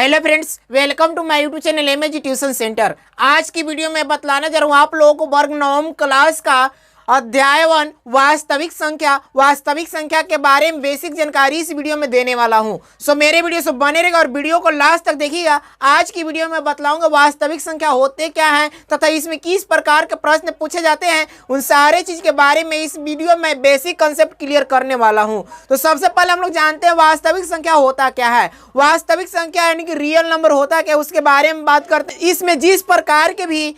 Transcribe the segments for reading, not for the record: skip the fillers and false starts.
Hello friends, welcome to my YouTube channel MAG tuition centre. आज की video में बतलाने जा रहा हूँ आप लोगों को वर्ग नवम क्लास का अध्याय 1 वास्तविक संख्या के बारे में बेसिक जानकारी इस वीडियो में देने वाला हूँ। सो मेरे वीडियो से बने रहेगा और वीडियो को लास्ट तक देखिएगा। आज की वीडियो में बतलाऊंगा वास्तविक संख्या होते क्या हैं तथा इसमें किस प्रकार के प्रश्न पूछे जाते हैं, उन सारे चीज के बारे में इस वीडियो में बेसिक कंसेप्ट क्लियर करने वाला हूँ। तो सबसे पहले हम लोग जानते हैं वास्तविक संख्या होता क्या है। वास्तविक संख्या यानी कि रियल नंबर होता क्या, उसके बारे में बात करते हैं। इसमें जिस प्रकार के भी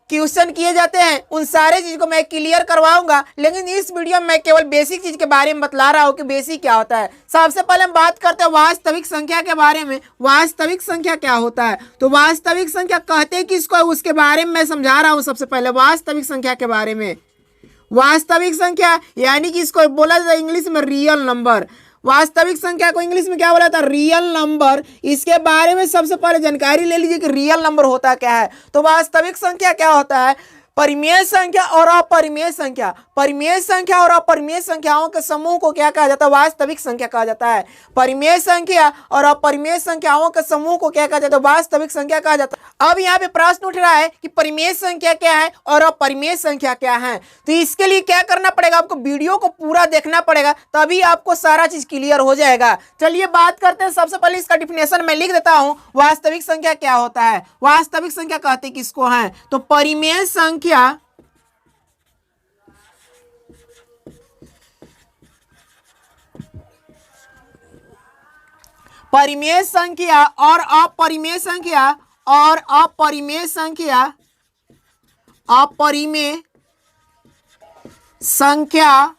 क्वेश्चन किए जाते हैं उन सारे चीज को मैं क्लियर करवाऊंगा, लेकिन इस वीडियो में मैं केवल बेसिक चीज के बारे में बतला रहा हूं कि बेसिक क्या होता है। सबसे पहले हम बात करते हैं वास्तविक संख्या के बारे में। वास्तविक संख्या क्या होता है, तो वास्तविक संख्या कहते किसको है उसके बारे में मैं समझा रहा हूं। सबसे पहले वास्तविक संख्या के बारे में, वास्तविक संख्या यानी कि इसको बोला जाता है इंग्लिश में रियल नंबर। वास्तविक संख्या को इंग्लिश में क्या बोला था, रियल नंबर। इसके बारे में सबसे पहले जानकारी ले लीजिए कि रियल नंबर होता क्या है। तो वास्तविक संख्या क्या होता है, परिमेय संख्या और अपरिमेय संख्या। परिमेय संख्या और अपरिमेय संख्याओं के समूह को क्या कहा जाता है, वास्तविक संख्या कहा जाता है। परिमेय संख्या और अपरिमेय संख्याओं के समूह को क्या कहा जाता है, वास्तविक संख्या कहा जाता है। अब यहाँ पे प्रश्न उठ रहा है कि परिमेय संख्या क्या है और अपरिमेय संख्या क्या है। तो इसके लिए क्या करना पड़ेगा, आपको वीडियो को पूरा देखना पड़ेगा, तभी आपको सारा चीज क्लियर हो जाएगा। चलिए बात करते हैं। सबसे पहले इसका डिफिनेशन मैं लिख देता हूँ। वास्तविक संख्या क्या होता है, वास्तविक संख्या कहते किसको है, तो परिमेय संख्या, परिमेय संख्या और अपरिमेय संख्या और अपरिमेय संख्या, अपरिमेय संख्या,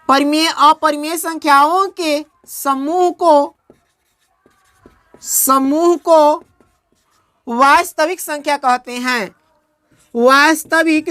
परिमेय अपरिमेय संख्याओं के समूह को वास्तविक संख्या कहते हैं। वास्तविक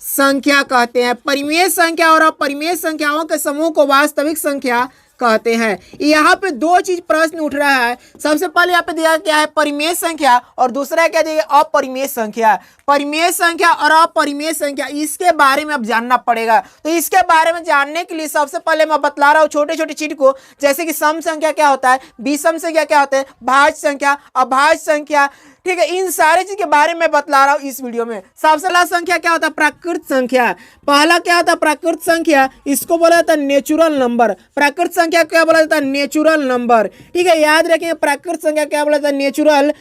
संख्या कहते हैं। परिमेय संख्या और अपरिमेय संख्याओं के समूह को वास्तविक संख्या कहते हैं। यहाँ पे दो चीज प्रश्न उठ रहा है। सबसे पहले यहाँ पे दिया क्या है, परिमेय संख्या, और दूसरा क्या दिया, अपरिमेय संख्या। परिमेय संख्या और अपरिमेय संख्या, इसके बारे में अब जानना पड़ेगा। तो इसके बारे में जानने के लिए सबसे पहले मैं बतला रहा हूँ छोटे छोटे चीज को, जैसे कि सम संख्या क्या होता है, विषम संख्या क्या होता है, भाज्य संख्या, अभाज्य संख्या, ठीक है। इन सारे चीज के बारे में बतला रहा हूं इस वीडियो में। सबसे पहला संख्या क्या होता है, प्राकृत संख्या। पहला क्या होता है, प्राकृत संख्या, इसको बोला जाता है नेचुरल नंबर। प्राकृत संख्या क्या बोला जाता है, नेचुरल नंबर, ठीक है। याद रखें प्राकृत संख्या क्या बोला जाता है, नेचुरल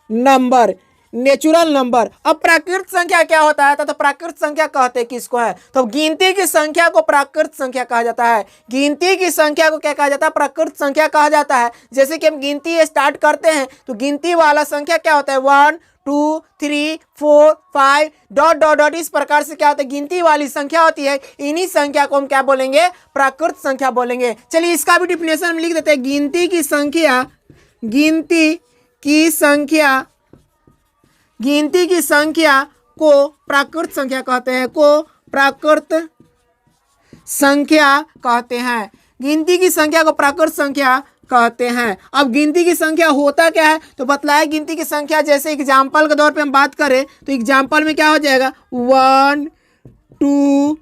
नंबर, नेचुरल नंबर। अब प्राकृत संख्या क्या होता है, तो प्राकृत संख्या कहते हैं किसको है, तो गिनती की संख्या को प्राकृत संख्या कहा जाता है। गिनती की संख्या को क्या कहा जाता है, प्राकृत संख्या कहा जाता है। जैसे कि हम गिनती स्टार्ट करते हैं तो गिनती वाला संख्या क्या होता है, 1 2 3 4 5 डॉट डॉट डॉट, इस प्रकार से क्या होता है, गिनती वाली संख्या होती है। इन्हीं संख्या को हम क्या बोलेंगे, प्राकृत संख्या बोलेंगे। चलिए इसका भी डिफिनेशन हम लिख देते हैं। गिनती की संख्या को प्राकृत संख्या कहते हैं, को प्राकृत संख्या कहते हैं। गिनती की संख्या को प्राकृत संख्या कहते हैं। अब गिनती की संख्या होता क्या है, तो बतलाया गिनती की संख्या, जैसे एग्जाम्पल के तौर पे हम बात करें तो एग्जाम्पल में क्या हो जाएगा, 1 2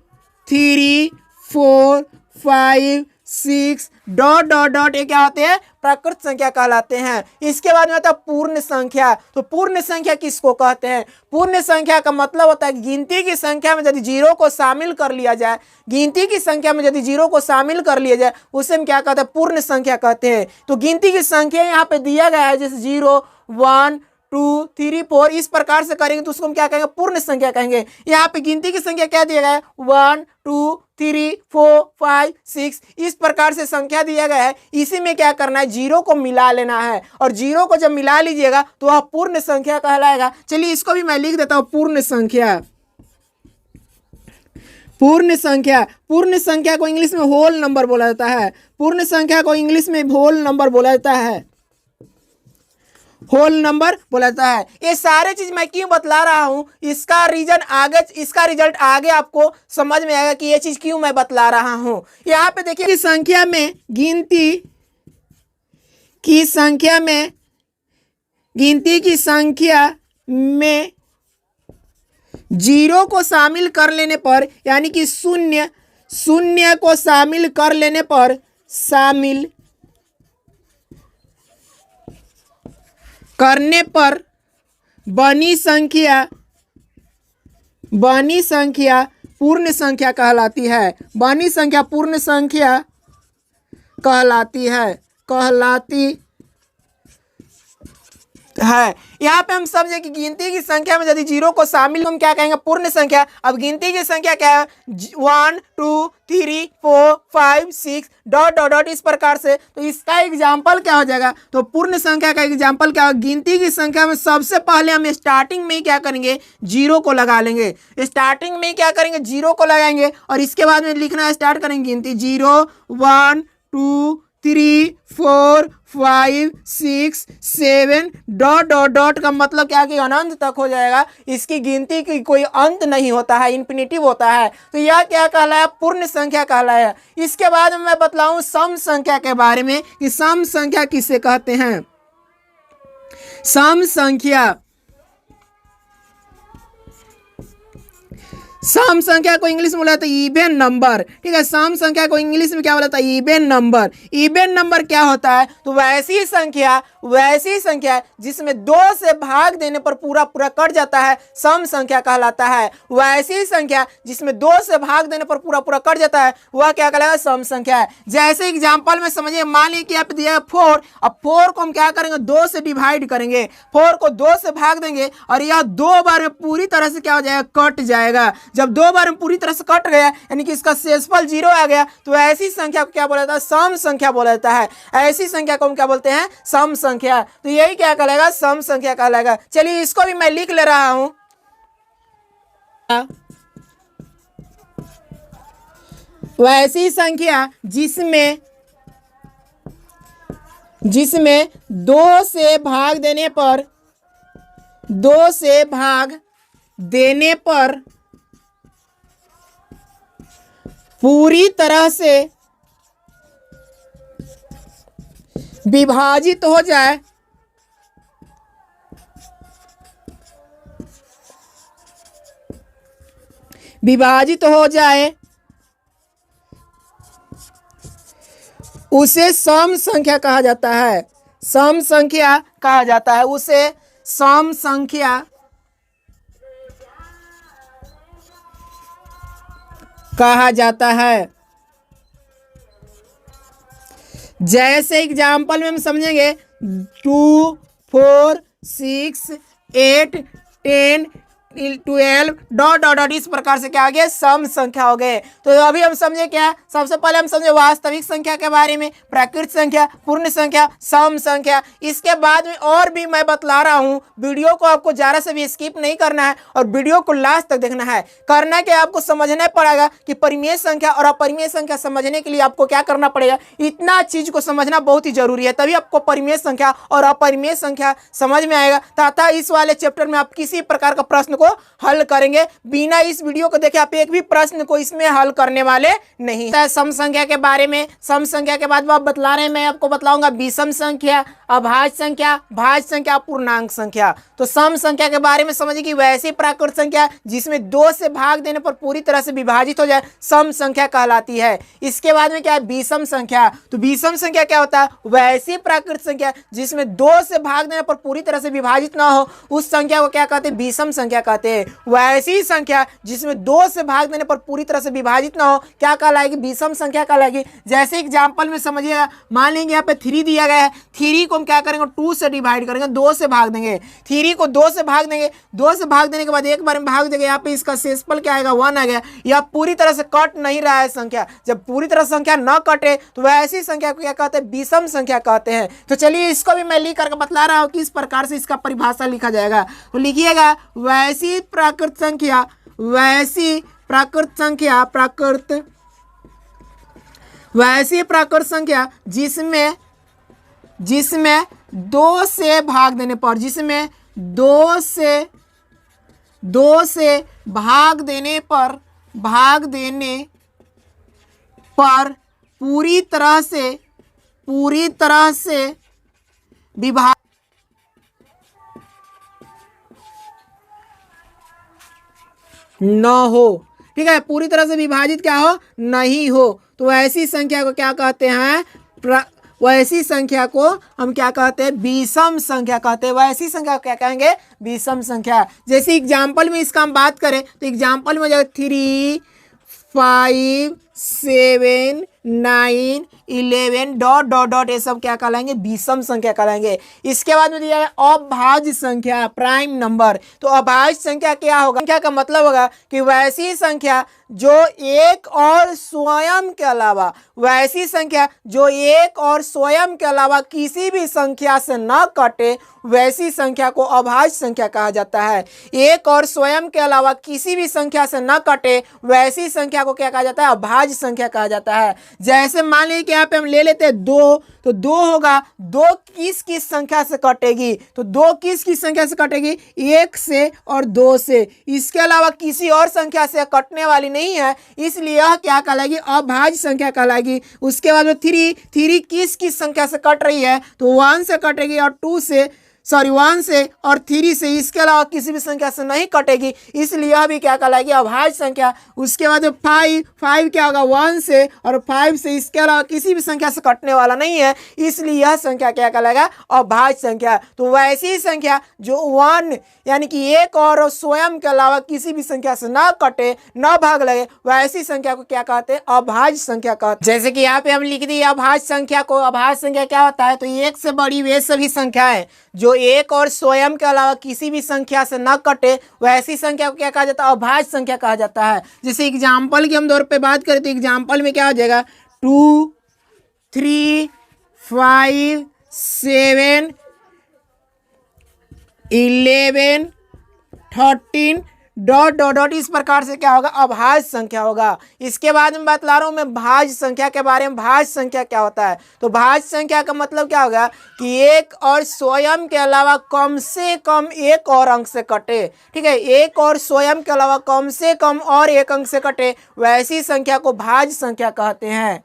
3 4 5 6 डॉट डॉट डॉट, ये क्या होते हैं, प्राकृत संख्या कहलाते हैं। इसके बाद में आता है पूर्ण संख्या। तो पूर्ण संख्या किसको कहते हैं, पूर्ण संख्या का मतलब होता है गिनती की संख्या में यदि जीरो को शामिल कर लिया जाए, गिनती की संख्या में यदि जीरो को शामिल कर लिया जाए उसे हम क्या कहते हैं, पूर्ण संख्या कहते हैं। तो गिनती की संख्या यहाँ पे दिया गया है, जैसे 0 1 2 3 4, इस प्रकार से करेंगे तो उसको हम क्या कहेंगे, पूर्ण संख्या कहेंगे। यहाँ पे गिनती की संख्या क्या दिया गया है, 1 2 3 4 5 6, इस प्रकार से संख्या दिया गया है। इसी में क्या करना है, जीरो को मिला लेना है, और जीरो को जब मिला लीजिएगा तो वह पूर्ण संख्या कहलाएगा। चलिए इसको भी मैं लिख देता हूँ, पूर्ण संख्या। पूर्ण संख्या को इंग्लिश में होल नंबर बोला जाता है। पूर्ण संख्या को इंग्लिश में होल नंबर बोला जाता है, होल नंबर बोला जाता है। ये सारे चीज मैं क्यों बतला रहा हूं, इसका रिजल्ट आगे आपको समझ में आएगा कि ये चीज क्यों मैं बतला रहा हूं। यहाँ पे देखिए कि संख्या में, गिनती की संख्या में जीरो को शामिल कर लेने पर, यानी कि शून्य शून्य को शामिल कर लेने पर शामिल करने पर बनी संख्या पूर्ण संख्या कहलाती है। बनी संख्या पूर्ण संख्या कहलाती है। यहाँ पे हम समझे कि गिनती की संख्या में यदि जीरो को शामिल हम क्या कहेंगे, पूर्ण संख्या। अब गिनती की संख्या क्या है, 1 2 3 4 5 6 डॉट डॉट डॉट इस प्रकार से। तो इसका एग्जाम्पल क्या हो जाएगा, तो पूर्ण संख्या का एग्जाम्पल क्या होगा, गिनती की संख्या में सबसे पहले हम स्टार्टिंग में क्या करेंगे, जीरो को लगा लेंगे। स्टार्टिंग में क्या करेंगे, जीरो को लगाएंगे और इसके बाद में लिखना स्टार्ट करेंगे गिनती 0 1 2 3 4 5 6 7 डॉट डॉट डॉट का मतलब क्या कि अनंत तक हो जाएगा। इसकी गिनती की कोई अंत नहीं होता है, इन्फिनिटिव होता है। तो यह क्या कहलाया, पूर्ण संख्या कहलाया। इसके बाद मैं बतलाऊं सम संख्या के बारे में कि सम संख्या किसे कहते हैं। सम संख्या को इंग्लिश में बोला जाता है इवन नंबर। ठीक है, सम संख्या को इंग्लिश में क्या बोला जाता है, इवन नंबर। इवन नंबर क्या होता है, तो वैसी संख्या जिसमें 2 से भाग देने पर पूरा पूरा कट जाता है, सम संख्या कहलाता है। वैसी संख्या जिसमें 2 से भाग देने पर पूरा पूरा कट जाता है, वह क्या कहलाएगा, सम संख्या है। जैसे एग्जाम्पल में समझिए, मान लीजिए कि आप दिया 4, अब 4 को हम क्या करेंगे, 2 से डिवाइड करेंगे, 4 को 2 से भाग देंगे और यह 2 बार में पूरी तरह से क्या हो जाएगा, कट जाएगा। जब 2 बार में पूरी तरह से कट गया यानी कि इसका शेषफल 0 आ गया, तो ऐसी संख्या को क्या बोला जाता है, सम संख्या बोला जाता है। ऐसी संख्या को हम क्या बोलते हैं, सम संख्या। तो यही क्या कहलाएगा, सम संख्या कहलाएगा। चलिए इसको भी मैं लिख ले रहा हूं। वैसी संख्या जिसमें 2 से भाग देने पर पूरी तरह से विभाजित हो जाए, उसे सम संख्या कहा जाता है। सम संख्या कहा जाता है, उसे सम संख्या कहा जाता है। जैसे एग्जाम्पल में हम समझेंगे 2 4 6 8 10 12 डॉट डॉट डॉट इस प्रकार से क्या आ गया, सम संख्या हो गए। तो अभी हम समझे क्या, सबसे पहले हम समझे वास्तविक संख्या के बारे में, प्राकृत संख्या, पूर्ण संख्या, सम संख्या। इसके बाद में और भी मैं बतला रहा हूँ। वीडियो को आपको ज़रा से भी स्किप नहीं करना है और वीडियो को लास्ट तक देखना है। करना क्या, आपको समझना पड़ेगा कि परिमेय संख्या और अपरिमेय संख्या समझने के लिए आपको क्या करना पड़ेगा, इतना चीज को समझना बहुत ही जरूरी है, तभी आपको परिमेय संख्या और अपरिमेय संख्या समझ में आएगा। तथा इस वाले चैप्टर में आप किसी प्रकार का प्रश्न को हल करेंगे, बिना इस वीडियो को देखे आप एक भी प्रश्न को इसमें हल करने वाले नहीं। सम संख्या के बारे में, सम संख्या के बाद आप बतला रहे हैं, मैं आपको बतलाऊंगा विषम संख्या, अभाज्य संख्या, भाज्य संख्या, पूर्णांक संख्या। तो सम संख्या के बारे में समझिए कि वैसी प्राकृत संख्या जिसमें 2 से भाग देने पर पूरी तरह से विभाजित हो जाए, सम संख्या कहलाती है। इसके बाद में क्या है, विषम संख्या। तो विषम संख्या क्या होता है, वैसी प्राकृत संख्या जिसमें 2 से भाग देने पर पूरी तरह से विभाजित ना हो, उस संख्या को क्या कहते हैं, विषम संख्या कहते हैं। वैसी संख्या जिसमें 2 से भाग देने पर पूरी तरह से विभाजित ना हो, क्या कहलाएगी, विषम संख्या कहलाएगी। जैसे एग्जाम्पल में समझिएगा, मान लेंगे यहाँ पे 3 दिया गया है, 3 को हम क्या करेंगे, 2 से डिवाइड करेंगे, 2 से भाग देंगे। 3 को 2 से भाग देंगे, 2 से भाग देने के बाद एक बार में भाग देंगे, यहाँ पे इसका शेषफल क्या आएगा, 1 आ गया। यह पूरी तरह से कट नहीं रहा है संख्या। जब पूरी तरह संख्या न कटे तो वैसी संख्या को क्या कहते हैं, विषम संख्या कहते हैं। तो चलिए इसको भी मैं लिख करके बतला रहा हूँ किस प्रकार से इसका परिभाषा लिखा जाएगा। तो लिखिएगा, वैसी प्राकृत संख्या, वैसी प्राकृत संख्या, वैसी प्राकृत संख्या जिसमें 2 से भाग देने पर, जिसमें 2 से भाग देने पर पूरी तरह से विभाजित न हो, ठीक है, पूरी तरह से विभाजित क्या हो, नहीं हो, तो ऐसी संख्या को क्या कहते हैं, वैसी संख्या को हम क्या कहते हैं, विषम संख्या कहते हैं। वैसी संख्या को क्या कहेंगे, विषम संख्या। जैसे एग्जाम्पल में इसका हम बात करें तो एग्जाम्पल में जो 3, 5, 7, 9, 11 डॉट डॉट डॉट ये सब क्या कहलाएंगे, विषम संख्या कहलाएंगे। इसके बाद में दिया है अभाज्य संख्या, प्राइम नंबर। तो अभाज्य संख्या क्या होगा, संख्या का मतलब होगा कि वैसी संख्या जो एक और स्वयं के अलावा, वैसी संख्या जो एक और स्वयं के अलावा किसी भी संख्या से न कटे, वैसी संख्या को अभाज्य संख्या कहा जाता है। एक और स्वयं के अलावा किसी भी संख्या से न कटे, वैसी संख्या को क्या कहा जाता है, अभाज्य संख्या कहा जाता है। जैसे मान लीजिए कि यहाँ पे हम ले लेते हैं 2, तो 2 होगा, 2 किस किस संख्या से कटेगी, तो 2 किस किस संख्या से कटेगी, 1 से और 2 से, इसके अलावा किसी और संख्या से कटने वाली नहीं है, इसलिए यह क्या कहलाएगी, अभाज्य संख्या कहलाएगी। उसके बाद में 3 किस किस संख्या से कट रही है, तो 1 से कटेगी और 1 से और 3 से, इसके अलावा किसी भी संख्या से नहीं कटेगी, इसलिए यह भी क्या कहलाएगी, अभाज्य संख्या। उसके बाद 5 क्या होगा, 1 से और 5 से, इसके अलावा किसी भी संख्या से कटने वाला नहीं है, इसलिए यह संख्या क्या कहलाएगा, अभाज्य संख्या। तो वैसी संख्या जो 1 यानी कि एक और स्वयं के अलावा किसी भी संख्या से ना कटे, ना भाग लगे, वैसी संख्या को क्या कहते हैं, अभाज्य संख्या कहते हैं। जैसे कि यहाँ पे हम लिख दिए अभाज्य संख्या को। अभाज्य संख्या क्या होता है, तो एक से बड़ी वे सभी संख्याएं जो एक और स्वयं के अलावा किसी भी संख्या से न कटे, वैसी संख्या को क्या कहा जाता है, अभाज्य संख्या कहा जाता है। जैसे एग्जाम्पल की हम तौर पे बात करें तो एग्जाम्पल में क्या हो जाएगा, 2, 3, 5, 7, 11, 13 डॉट डॉट डॉट, इस प्रकार से क्या होगा, अभाज्य संख्या होगा। इसके बाद में बतला रहा हूं मैं भाज्य संख्या के बारे में। भाज्य संख्या क्या होता है, तो भाज्य संख्या का मतलब क्या होगा कि एक और स्वयं के अलावा कम से कम एक और अंक से कटे, ठीक है, एक और स्वयं के अलावा कम से कम और एक अंक से कटे, वैसी संख्या को भाज्य संख्या कहते हैं।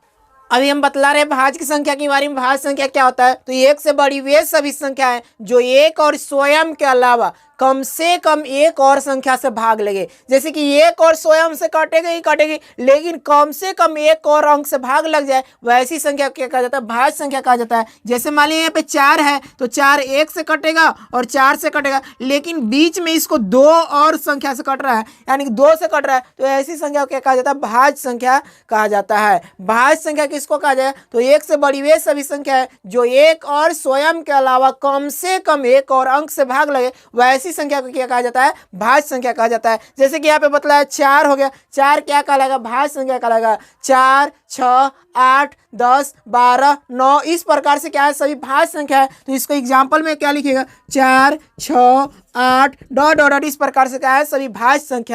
अभी हम बतला रहे हैं भाज्य की संख्या के बारे में। भाज्य संख्या क्या होता है, तो एक से बड़ी वे सभी संख्याएं जो एक और स्वयं के अलावा कम से कम एक और संख्या से भाग लगे। जैसे कि एक और स्वयं से कटेगी ही कटेगी, लेकिन कम से कम एक और अंक से भाग लग जाए, वैसी संख्या क्या कहा जाता है, भाज्य संख्या कहा जाता है। जैसे मान लीजिए यहाँ पे 4 है, तो 4 1 से कटेगा और 4 से कटेगा, लेकिन बीच में इसको 2 और संख्या से कट रहा है, यानी कि 2 से कट रहा है, तो ऐसी संख्या को क्या कहा जाता है, भाज्य संख्या कहा जाता है। भाज्य संख्या किसको कहा जाए, तो एक से बड़ी वे सभी संख्या है जो एक और स्वयं के अलावा कम से कम एक और अंक से भाग लगे, वैसी संख्या को क्या कहा जाता है, भाज्य संख्या कहा जाता है। जैसे कि यहाँ पे बतलाया 4 हो गया, 4 क्या कहलाएगा, भाज्य संख्या कहलाएगा। 4, 6, 8, 10, 12, 9, इस प्रकार से क्या है, सभी भाज्य संख्या है। तो इसको एग्जाम्पल में क्या लिखिएगा, 4, 6, 8 डॉट डॉट डॉट, इस प्रकार से क्या है, सभी भाज्य संख्या है।